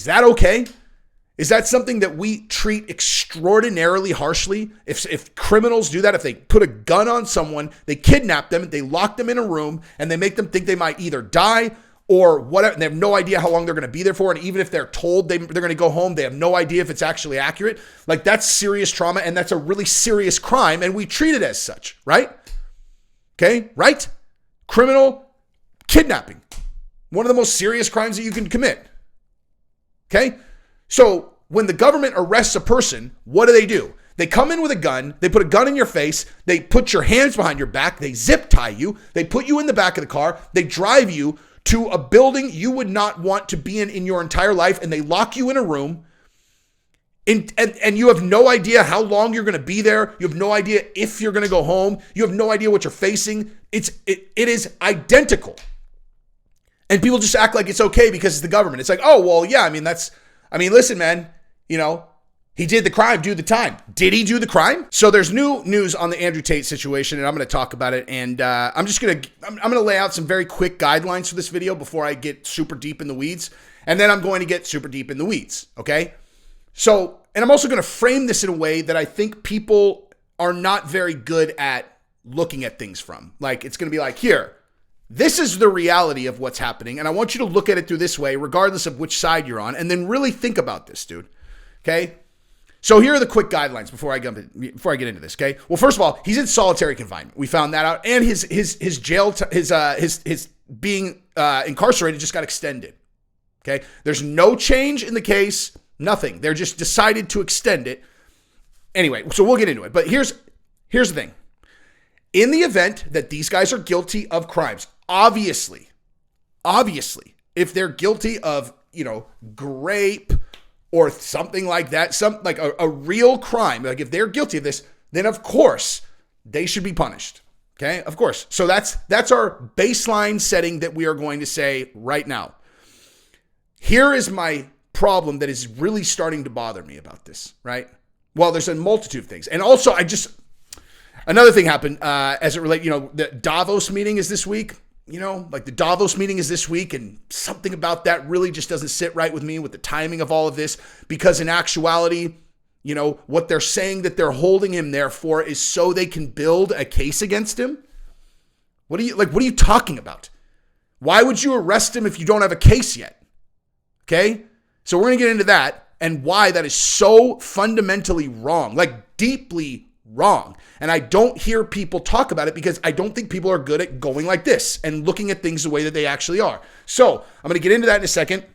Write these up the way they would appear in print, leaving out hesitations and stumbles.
Is that okay? Is that something that we treat extraordinarily harshly? If criminals do that, if they put a gun on someone, they kidnap them, they lock them in a room, and they make them think they might either die or whatever, and they have no idea how long they're going to be there for, and even if they're told they're going to go home, they have no idea if it's actually accurate. Like, that's serious trauma, and that's a really serious crime, and we treat it as such, right? Okay, right? Criminal kidnapping. One of the most serious crimes that you can commit. Okay? So when the government arrests a person, what do? They come in with a gun, they put a gun in your face, they put your hands behind your back, they zip tie you, they put you in the back of the car, they drive you to a building you would not want to be in your entire life, and they lock you in a room, and you have no idea how long you're going to be there. You have no idea if you're going to go home. You have no idea what you're facing. It is identical. And people just act like it's okay because it's the government. It's like, oh, well, yeah, listen, man, he did the crime, do the time. Did he do the crime? So there's new news on the Andrew Tate situation, and I'm going to talk about it. And I'm going to lay out some very quick guidelines for this video before I get super deep in the weeds. And then I'm going to get super deep in the weeds. Okay. So, and I'm also going to frame this in a way that I think people are not very good at looking at things from. Like, it's going to be like, here, this is the reality of what's happening. And I want you to look at it through this way, regardless of which side you're on, and then really think about this, dude. Okay. So here are the quick guidelines before I get into this. Okay. Well, first of all, he's in solitary confinement. We found that out, and his jail, his being incarcerated just got extended. Okay. There's no change in the case, nothing. They're just decided to extend it. Anyway, so we'll get into it. But here's the thing. In the event that these guys are guilty of crimes, obviously, if they're guilty of, grape or something like that, like a real crime, like if they're guilty of this, then of course they should be punished. Okay, of course. So that's our baseline setting that we are going to say right now. Here is my problem that is really starting to bother me about this, right? Well, there's a multitude of things. And also, another thing happened as it relates, the Davos meeting is this week. The Davos meeting is this week, and something about that really just doesn't sit right with me with the timing of all of this, because in actuality, what they're saying that they're holding him there for is so they can build a case against him. What are you talking about? Why would you arrest him if you don't have a case yet? Okay? So we're going to get into that and why that is so fundamentally wrong, like deeply wrong. And I don't hear people talk about it because I don't think people are good at going like this and looking at things the way that they actually are. So I'm going to get into that in a second.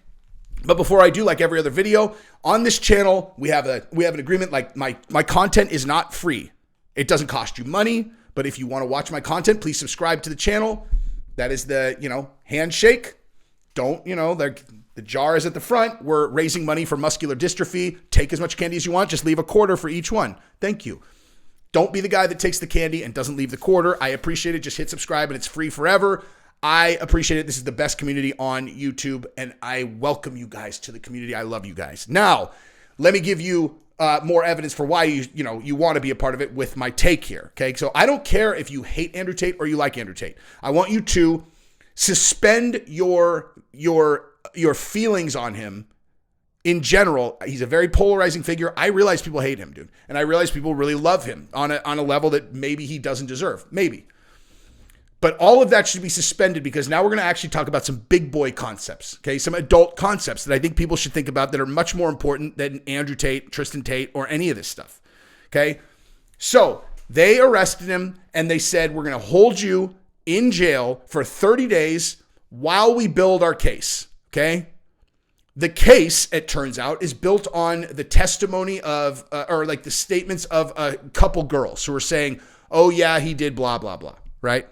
But before I do, like every other video on this channel, we have an agreement. Like my content is not free. It doesn't cost you money. But if you want to watch my content, please subscribe to the channel. That is the, handshake. Don't, the jar is at the front. We're raising money for muscular dystrophy. Take as much candy as you want. Just leave a quarter for each one. Thank you. Don't be the guy that takes the candy and doesn't leave the quarter. I appreciate it. Just hit subscribe and it's free forever. I appreciate it. This is the best community on YouTube, and I welcome you guys to the community. I love you guys. Now, let me give you more evidence for why you want to be a part of it with my take here. Okay, so I don't care if you hate Andrew Tate or you like Andrew Tate. I want you to suspend your feelings on him. In general, he's a very polarizing figure. I realize people hate him, dude. And I realize people really love him on a level that maybe he doesn't deserve. Maybe. But all of that should be suspended because now we're going to actually talk about some big boy concepts, okay? Some adult concepts that I think people should think about that are much more important than Andrew Tate, Tristan Tate, or any of this stuff, okay? So they arrested him and they said, we're going to hold you in jail for 30 days while we build our case, okay? The case, it turns out, is built on the testimony of, the statements of a couple girls who are saying, oh yeah, he did blah, blah, blah, right?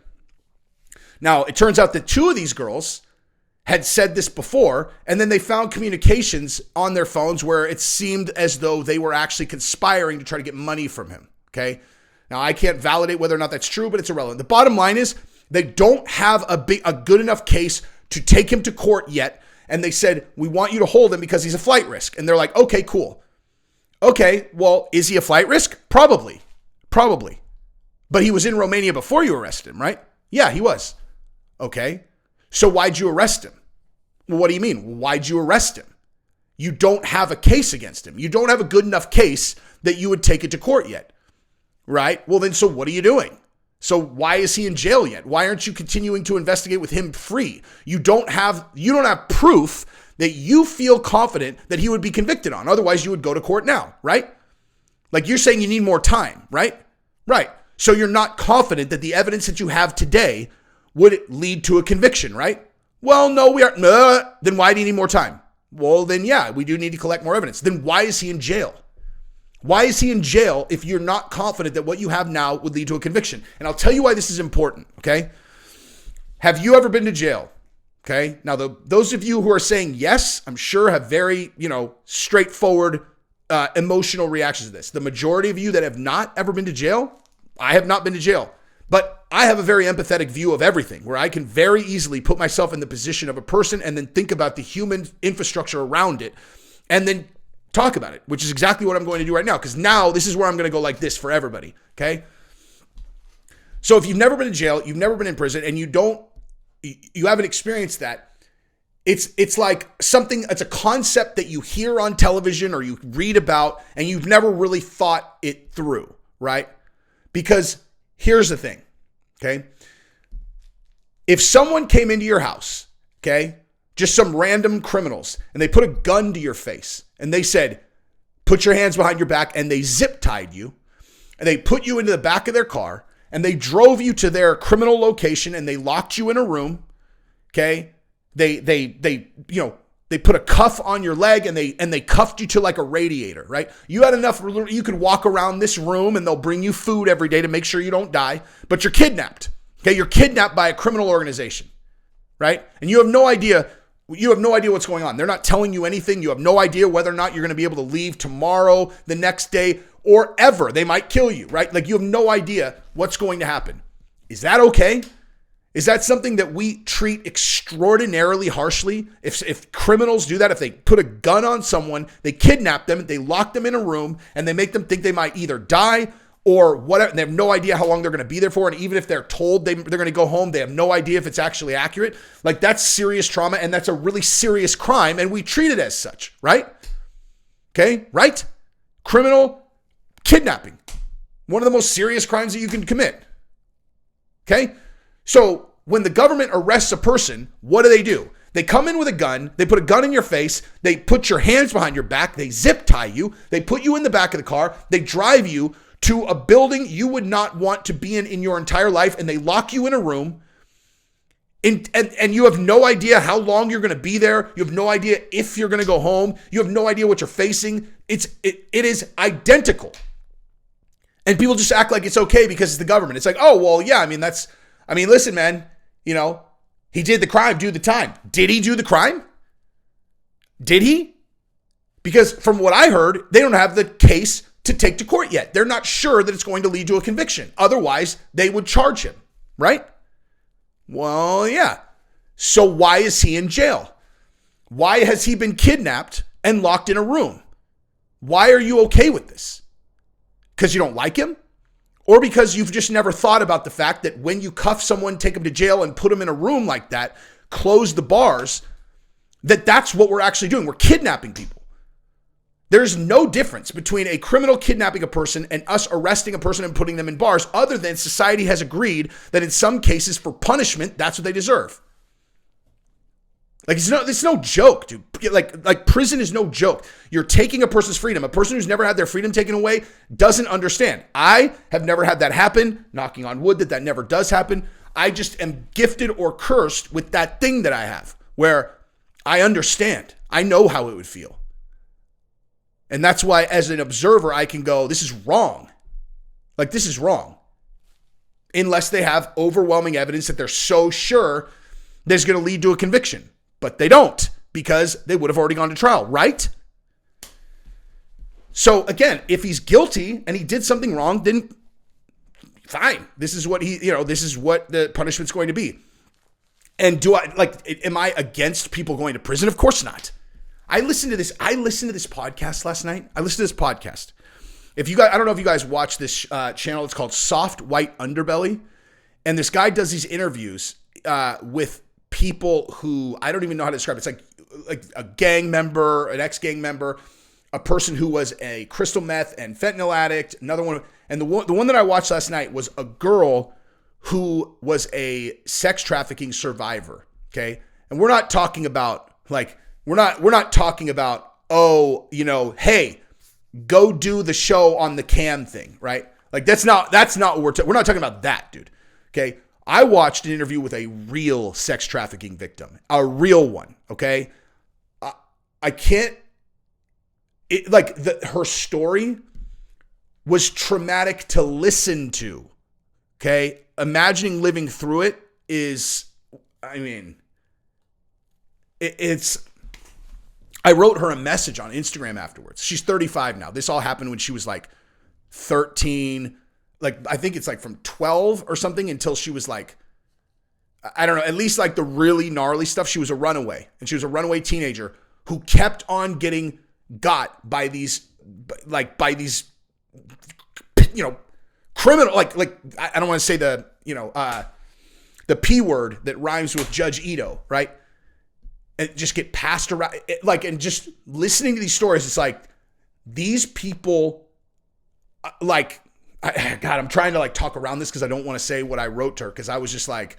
Now, it turns out that two of these girls had said this before, and then they found communications on their phones where it seemed as though they were actually conspiring to try to get money from him, okay? Now, I can't validate whether or not that's true, but it's irrelevant. The bottom line is they don't have a good enough case to take him to court yet. And they said, we want you to hold him because he's a flight risk. And they're like, okay, cool. Okay, well, is he a flight risk? Probably. But he was in Romania before you arrested him, right? Yeah, he was. Okay, so why'd you arrest him? Well, what do you mean? Why'd you arrest him? you don't have a case against him. You don't have a good enough case that you would take it to court yet, right? Well, then, so what are you doing? So why is he in jail yet? Why aren't you continuing to investigate with him free? You don't have proof that you feel confident that he would be convicted on. Otherwise, you would go to court now, right? Like you're saying you need more time, right? Right. So you're not confident that the evidence that you have today would lead to a conviction, right? Well, no, we aren't. Then why do you need more time? Well, then, yeah, we do need to collect more evidence. Then why is he in jail? Why is he in jail if you're not confident that what you have now would lead to a conviction? And I'll tell you why this is important, okay? Have you ever been to jail? Okay? Now, those of you who are saying yes, I'm sure have very, straightforward emotional reactions to this. The majority of you that have not ever been to jail, I have not been to jail. But I have a very empathetic view of everything where I can very easily put myself in the position of a person and then think about the human infrastructure around it and then talk about it, which is exactly what I'm going to do right now. Because now this is where I'm going to go like this for everybody. Okay. So if you've never been in jail, you've never been in prison, and you haven't experienced that, it's like something, it's a concept that you hear on television or you read about and you've never really thought it through, right? Because here's the thing, okay? If someone came into your house, okay, just some random criminals, and they put a gun to your face and they said, put your hands behind your back, and they zip tied you and they put you into the back of their car and they drove you to their criminal location and they locked you in a room, okay? They put a cuff on your leg and they cuffed you to like a radiator, right? You had enough, you could walk around this room and they'll bring you food every day to make sure you don't die, but you're kidnapped, okay? You're kidnapped by a criminal organization, right? And you have no idea what's going on. They're not telling you anything. You have no idea whether or not you're going to be able to leave tomorrow, the next day, or ever. They might kill you, right? Like you have no idea what's going to happen. Is that okay? Is that something that we treat extraordinarily harshly? If criminals do that, if they put a gun on someone, they kidnap them, they lock them in a room, and they make them think they might either die or whatever, and they have no idea how long they're going to be there for, and even if they're told they're going to go home, they have no idea if it's actually accurate. Like that's serious trauma, and that's a really serious crime, and we treat it as such, right? Okay, right? Criminal kidnapping, one of the most serious crimes that you can commit. Okay? So when the government arrests a person, what do? They come in with a gun, they put a gun in your face, they put your hands behind your back, they zip tie you, they put you in the back of the car, they drive you to a building you would not want to be in your entire life, and they lock you in a room, and you have no idea how long you're going to be there. You have no idea if you're going to go home. You have no idea what you're facing. It is identical. And people just act like it's okay because it's the government. It's like, oh, well, yeah, listen, man, he did the crime, do the time. Did he do the crime? Did he? Because from what I heard, they don't have the case to take to court yet. They're not sure that it's going to lead to a conviction. Otherwise, they would charge him, right? Well, yeah. So why is he in jail? Why has he been kidnapped and locked in a room? Why are you okay with this? Because you don't like him? Or because you've just never thought about the fact that when you cuff someone, take them to jail, and put them in a room like that, close the bars, that's what we're actually doing. We're kidnapping people. There's no difference between a criminal kidnapping a person and us arresting a person and putting them in bars, other than society has agreed that in some cases for punishment, that's what they deserve. Like it's no joke, dude. Like prison is no joke. You're taking a person's freedom. A person who's never had their freedom taken away doesn't understand. I have never had that happen. Knocking on wood that never does happen. I just am gifted or cursed with that thing that I have where I understand. I know how it would feel. And that's why as an observer, I can go, this is wrong. Like this is wrong. Unless they have overwhelming evidence that they're so sure there's going to lead to a conviction. But they don't, because they would have already gone to trial, right? So again, if he's guilty and he did something wrong, then fine. This is what this is what the punishment's going to be. And am I against people going to prison? Of course not. I listened to this podcast last night. I listened to this podcast. I don't know if you guys watch this channel. It's called Soft White Underbelly. And this guy does these interviews with people who, I don't even know how to describe it. It's like like a gang member, an ex-gang member, a person who was a crystal meth and fentanyl addict, another one. And the one that I watched last night was a girl who was a sex trafficking survivor. Okay. And we're not talking about we're not talking about, oh, hey, go do the show on the cam thing, right? Like that's not what we're not talking about that, dude. Okay. I watched an interview with a real sex trafficking victim, a real one. Okay. I can't, her story was traumatic to listen to. Okay. Imagining living through it is, I wrote her a message on Instagram afterwards. She's 35 now. This all happened when she was like 13. Like, I think it's like from 12 or something until she was like, I don't know, at least like the really gnarly stuff. She was a runaway, and she was a runaway teenager who kept on getting got by these criminal, I don't want to say the P word that rhymes with Judge Ito, right? And just get passed around, and just listening to these stories, it's like these people, God, I'm trying to talk around this because I don't want to say what I wrote to her, because I was just like,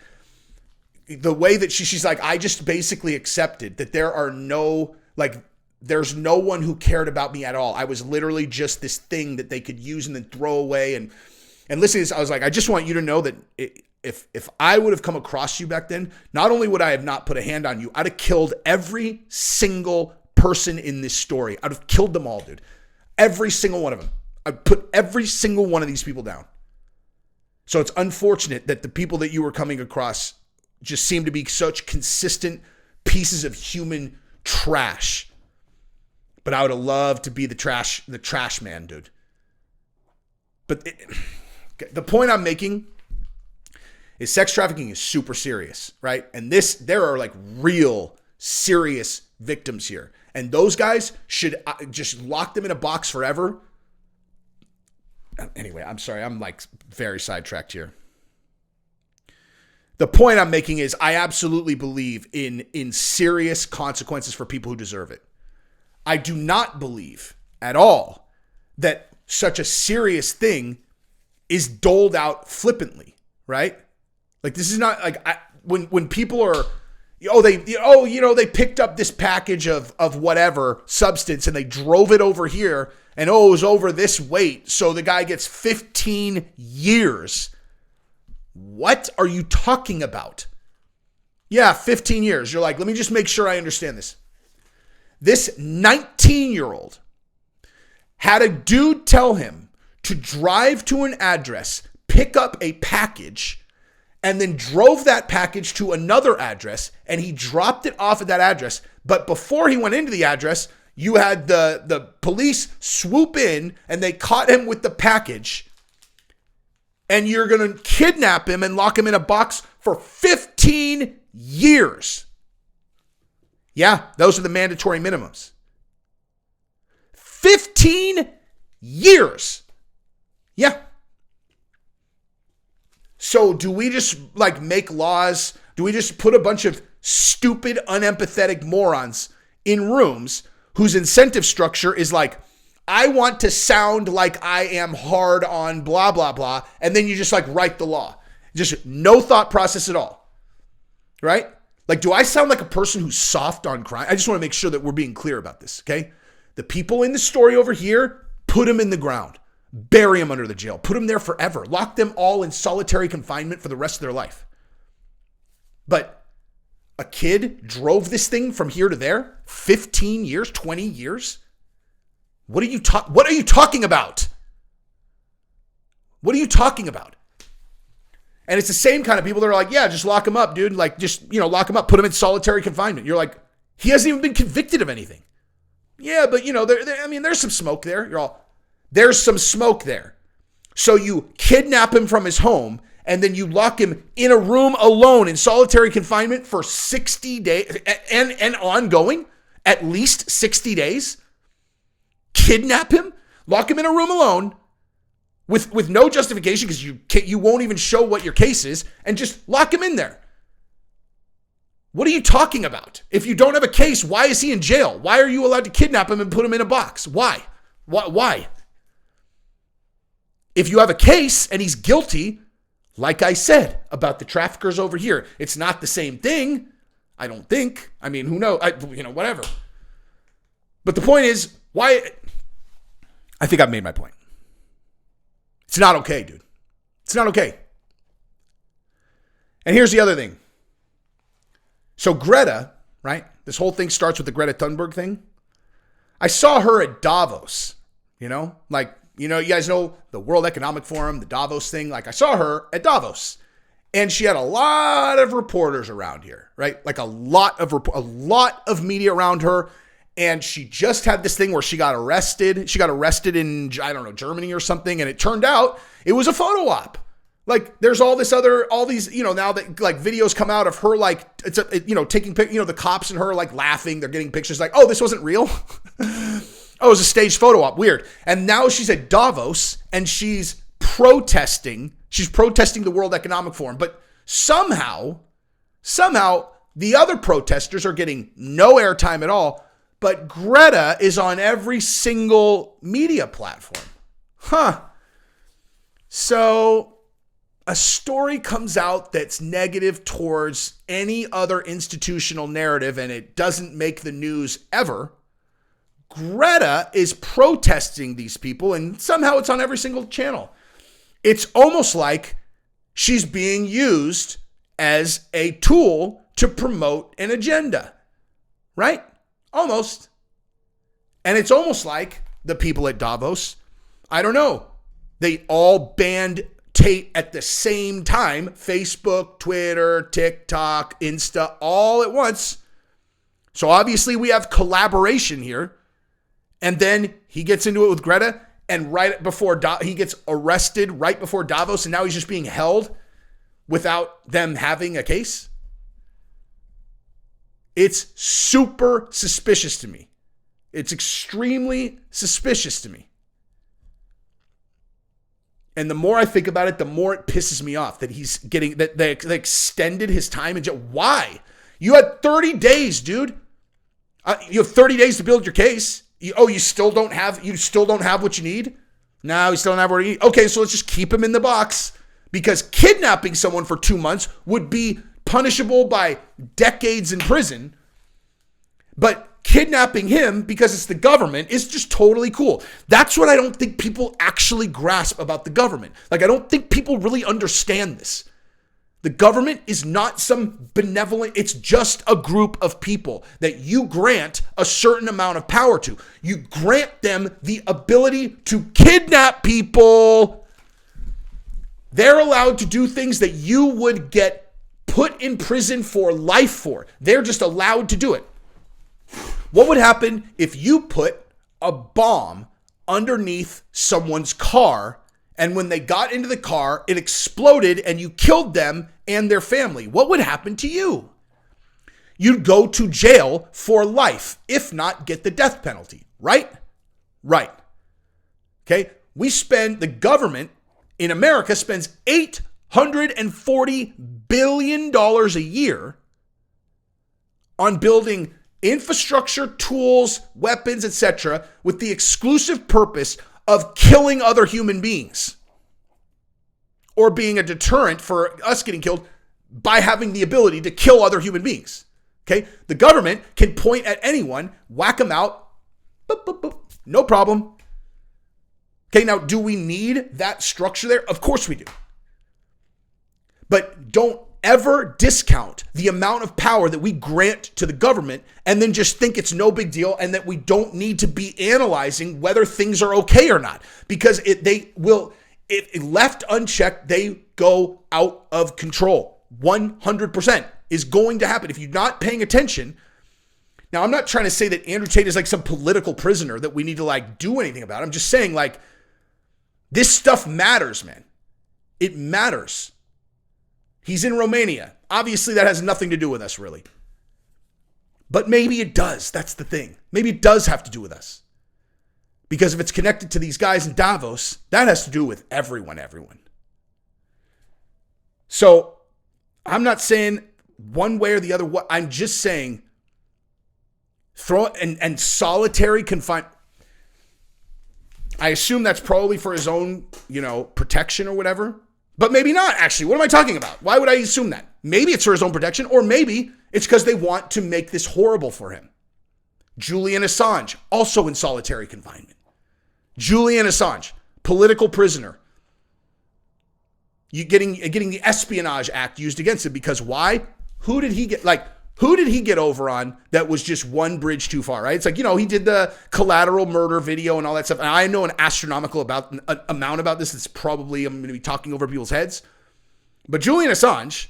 the way that she's like, I just basically accepted that there are no, there's no one who cared about me at all. I was literally just this thing that they could use and then throw away. And listening to this, I was like, I just want you to know that if I would have come across you back then, not only would I have not put a hand on you, I'd have killed every single person in this story. I'd have killed them all, dude. Every single one of them. I'd put every single one of these people down. So it's unfortunate that the people that you were coming across just seem to be such consistent pieces of human trash. But I would have loved to be the trash man, dude. But the point I'm making is sex trafficking is super serious, right? And there are real serious victims here. And those guys should just lock them in a box forever. Anyway, I'm sorry. I'm very sidetracked here. The point I'm making is I absolutely believe in serious consequences for people who deserve it. I do not believe at all that such a serious thing is doled out flippantly, right? This is not when people are, they picked up this package of whatever substance and they drove it over here and it was over this weight, so the guy gets 15 years. What are you talking about? Yeah, 15 years. You're like, let me just make sure I understand this. This 19-year-old had a dude tell him to drive to an address, pick up a package, and then drove that package to another address, and he dropped it off at that address. But before he went into the address, you had the police swoop in, and they caught him with the package, and you're going to kidnap him and lock him in a box for 15 years. Yeah, those are the mandatory minimums. 15 years. Yeah. So do we just make laws? Do we just put a bunch of stupid, unempathetic morons in rooms whose incentive structure is I want to sound like I am hard on blah, blah, blah. And then you just write the law. Just no thought process at all. Right? Do I sound like a person who's soft on crime? I just want to make sure that we're being clear about this. Okay. The people in the story over here, put them in the ground, bury them under the jail, put them there forever, lock them all in solitary confinement for the rest of their life. But a kid drove this thing from here to there, 15 years, 20 years. What are you talking about? What are you talking about? And it's the same kind of people that are like, yeah, just lock him up, dude. Lock him up, put him in solitary confinement. You're like, he hasn't even been convicted of anything. Yeah, but there's some smoke there. There's some smoke there. So you kidnap him from his home and then you lock him in a room alone in solitary confinement for 60 days and ongoing, at least 60 days. Kidnap him, lock him in a room alone with no justification because you won't even show what your case is, and just lock him in there. What are you talking about? If you don't have a case, why is he in jail? Why are you allowed to kidnap him and put him in a box? Why? Why? If you have a case and he's guilty, like I said about the traffickers over here, it's not the same thing. I don't think. I mean, who knows? Whatever. But the point is, why? I think I've made my point. It's not okay, dude. It's not okay. And here's the other thing. So Greta, right? This whole thing starts with the Greta Thunberg thing. I saw her at Davos, you guys know the World Economic Forum, the Davos thing. Like I saw her at Davos and she had a lot of reporters around here, right? Like a lot of media around her. And she just had this thing where she got arrested. She got arrested in, Germany or something. And it turned out it was a photo op. Like there's all these, now that like videos come out of her, like taking, the cops and her like laughing. They're getting pictures like, oh, this wasn't real. Oh, it was a staged photo op. Weird. And now she's at Davos and she's protesting. She's protesting the World Economic Forum. But somehow the other protesters are getting no airtime at all. But Greta is on every single media platform. So a story comes out that's negative towards any other institutional narrative and it doesn't make the news ever. Greta is protesting these people and somehow it's on every single channel. It's almost like she's being used as a tool to promote an agenda, right? Almost. And it's almost like the people at Davos, I don't know, they all banned Tate at the same time. Facebook, Twitter, TikTok, Insta, all at once. So obviously we have collaboration here. And then he gets into it with Greta and right before he gets arrested right before Davos and now he's just being held without them having a case. It's super suspicious to me. It's extremely suspicious to me. And the more I think about it, the more it pisses me off that he's getting, that they extended his time in jail. Why? You had 30 days, dude. You have 30 days to build your case. You still don't have what you need? No, you still don't have what you need. Okay, so let's just keep him in the box because kidnapping someone for 2 months would be punishable by decades in prison. But kidnapping him because it's the government is just totally cool. That's what I don't think people actually grasp about the government. Like, I don't think people really understand this. The government is not some benevolent, it's just a group of people that you grant a certain amount of power to. You grant them the ability to kidnap people. They're allowed to do things that you would get put in prison for life for. They're just allowed to do it. What would happen if you put a bomb underneath someone's car and when they got into the car, it exploded and you killed them and their family? What would happen to you? You'd go to jail for life, if not get the death penalty, right? Right. Okay. The government in America spends $840 billion a year on building infrastructure, tools, weapons, etc., with the exclusive purpose of killing other human beings or being a deterrent for us getting killed by having the ability to kill other human beings. Okay? The government can point at anyone, whack them out, boop, boop, boop, no problem. Okay, now do we need that structure there? Of course we do. But don't ever discount the amount of power that we grant to the government and then just think it's no big deal and that we don't need to be analyzing whether things are okay or not. Because if left unchecked, they go out of control. 100% is going to happen if you're not paying attention. Now, I'm not trying to say that Andrew Tate is like some political prisoner that we need to like do anything about. I'm just saying like this stuff matters, man. It matters. He's in Romania. Obviously, that has nothing to do with us, really. But maybe it does. That's the thing. Maybe it does have to do with us. Because if it's connected to these guys in Davos, that has to do with everyone. So I'm not saying one way or the other. What I'm just saying, throw and solitary confinement. I assume that's probably for his own, protection or whatever. But maybe not, actually. What am I talking about? Why would I assume that? Maybe it's for his own protection, or maybe it's because they want to make this horrible for him. Julian Assange, also in solitary confinement. Julian Assange, political prisoner. You getting the Espionage Act used against him because why? Who did he get over on that was just one bridge too far, right? It's like, he did the collateral murder video and all that stuff. And I know an astronomical amount about this. It's probably, I'm going to be talking over people's heads. But Julian Assange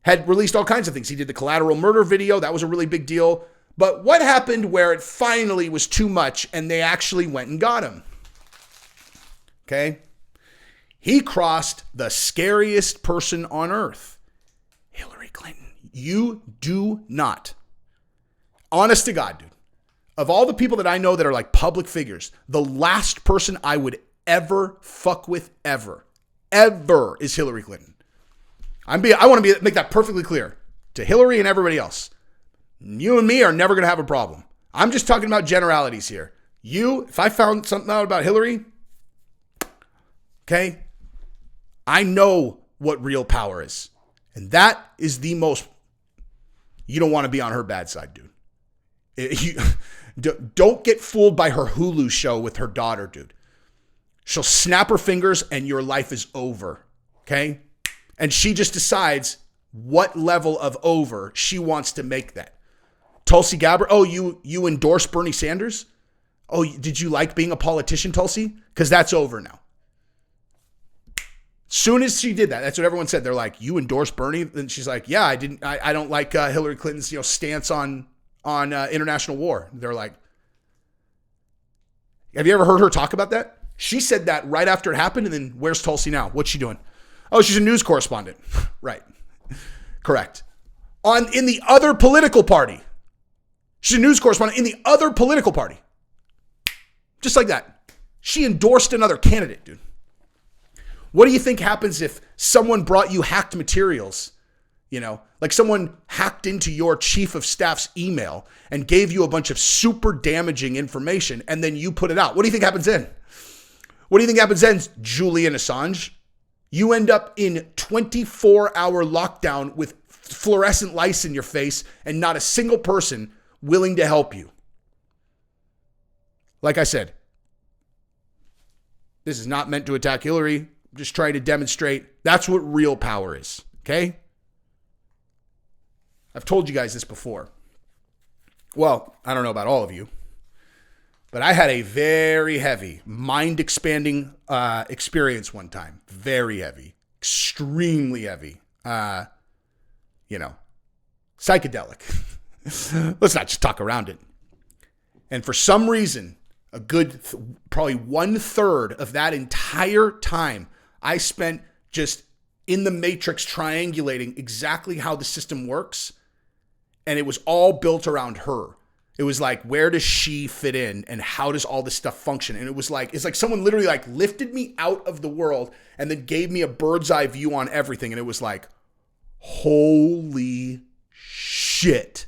had released all kinds of things. He did the collateral murder video. That was a really big deal. But what happened where it finally was too much and they actually went and got him? Okay. He crossed the scariest person on earth, Hillary Clinton. You do not. Honest to God, dude. Of all the people that I know that are like public figures, the last person I would ever fuck with ever is Hillary Clinton. I want to make that perfectly clear to Hillary and everybody else. You and me are never going to have a problem. I'm just talking about generalities here. If I found something out about Hillary, okay, I know what real power is. And that is the most, you don't want to be on her bad side, dude. Don't get fooled by her Hulu show with her daughter, dude. She'll snap her fingers and your life is over, okay? And she just decides what level of over she wants to make that. Tulsi Gabbard, oh, you endorse Bernie Sanders? Oh, did you like being a politician, Tulsi? Because that's over now. Soon as she did that, that's what everyone said. They're like, you endorse Bernie? And she's like, yeah, I don't like Hillary Clinton's stance on international war. They're like, have you ever heard her talk about that? She said that right after it happened. And then where's Tulsi now? What's she doing? Oh, she's a news correspondent. Right. Correct. In the other political party. She's a news correspondent in the other political party. Just like that. She endorsed another candidate, dude. What do you think happens if someone brought you hacked materials? Like someone hacked into your chief of staff's email and gave you a bunch of super damaging information and then you put it out. What do you think happens then? What do you think happens then, Julian Assange? You end up in 24-hour lockdown with fluorescent lights in your face and not a single person willing to help you. Like I said, this is not meant to attack Hillary. I'm just trying to demonstrate that's what real power is, okay? I've told you guys this before. Well, I don't know about all of you, but I had a very heavy, mind-expanding experience one time. Very heavy. Extremely heavy. Psychedelic. Let's not just talk around it. And for some reason, a good, probably 1/3 of that entire time, I spent just in the matrix triangulating exactly how the system works. And it was all built around her. It was like, where does she fit in and how does all this stuff function? And it's like someone literally like lifted me out of the world and then gave me a bird's eye view on everything. And it was like, holy shit.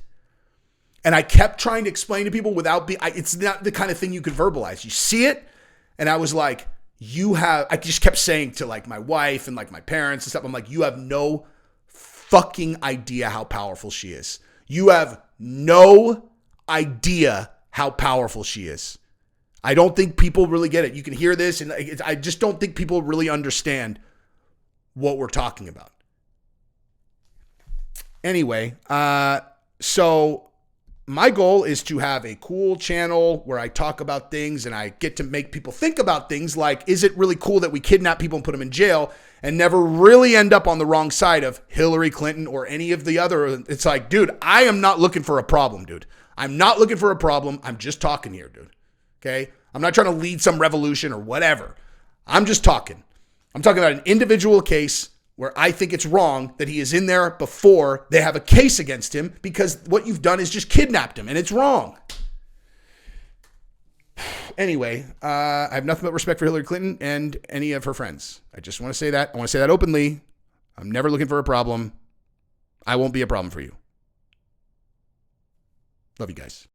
And I kept trying to explain to people it's not the kind of thing you could verbalize. You see it. And I was like, I just kept saying to like my wife and like my parents and stuff, I'm like, you have no fucking idea how powerful she is. You have no idea how powerful she is. I don't think people really get it. You can hear this and I just don't think people really understand what we're talking about. Anyway, so my goal is to have a cool channel where I talk about things and I get to make people think about things like, is it really cool that we kidnap people and put them in jail and never really end up on the wrong side of Hillary Clinton or any of the other? It's like, dude, I am not looking for a problem, dude. I'm not looking for a problem. I'm just talking here, dude. Okay? I'm not trying to lead some revolution or whatever. I'm just talking. I'm talking about an individual case where I think it's wrong that he is in there before they have a case against him because what you've done is just kidnapped him and it's wrong. Anyway, I have nothing but respect for Hillary Clinton and any of her friends. I just want to say that. I want to say that openly. I'm never looking for a problem. I won't be a problem for you. Love you guys.